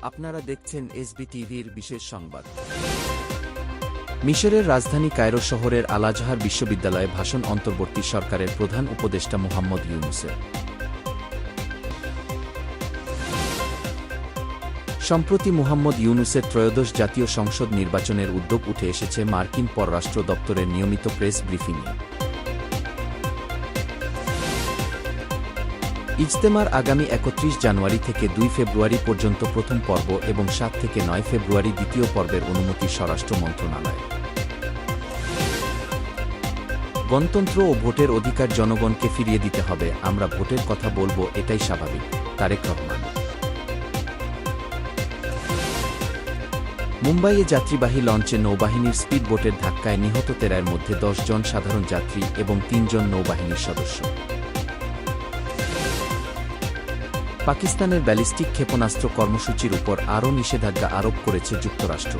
আপনারা দেখছেন এসবি টিভির বিশেষ সংবাদ। মিশরের রাজধানী কায়রো শহরের আল আজহার বিশ্ববিদ্যালয়ে ভাষণ অন্তর্বর্তী সরকারের প্রধান উপদেষ্টা মুহাম্মদ ইউনূসের। সম্প্রতি মুহাম্মদ ইউনূসের ত্রয়োদশ জাতীয় সংসদ নির্বাচনের উদ্যোগ উঠে এসেছে মার্কিন পররাষ্ট্র দপ্তরের নিয়মিত প্রেস ব্রিফিংয়ে। ইজতেমার আগামী ৩১ জানুয়ারি থেকে ২ ফেব্রুয়ারি পর্যন্ত প্রথম পর্ব এবং ৭ থেকে ৯ ফেব্রুয়ারি দ্বিতীয় পর্বের অনুমতি স্বরাষ্ট্র মন্ত্রণালয়। গণতন্ত্র ও ভোটের অধিকার জনগণকে ফিরিয়ে দিতে হবে, আমরা ভোটের কথা বলবো, এটাই স্বাভাবিক। তারেক রহমান। মুম্বাইয়ে যাত্রীবাহী লঞ্চে নৌবাহিনীর স্পিড বোটের ধাক্কায় নিহত ১৩ এর মধ্যে ১০ জন সাধারণ যাত্রী এবং ৩ জন নৌবাহিনীর সদস্য। পাকিস্তানের ব্যালিস্টিক ক্ষেপণাস্ত্র কর্মসূচির উপর আরও নিষেধাজ্ঞা আরোপ করেছে যুক্তরাষ্ট্র।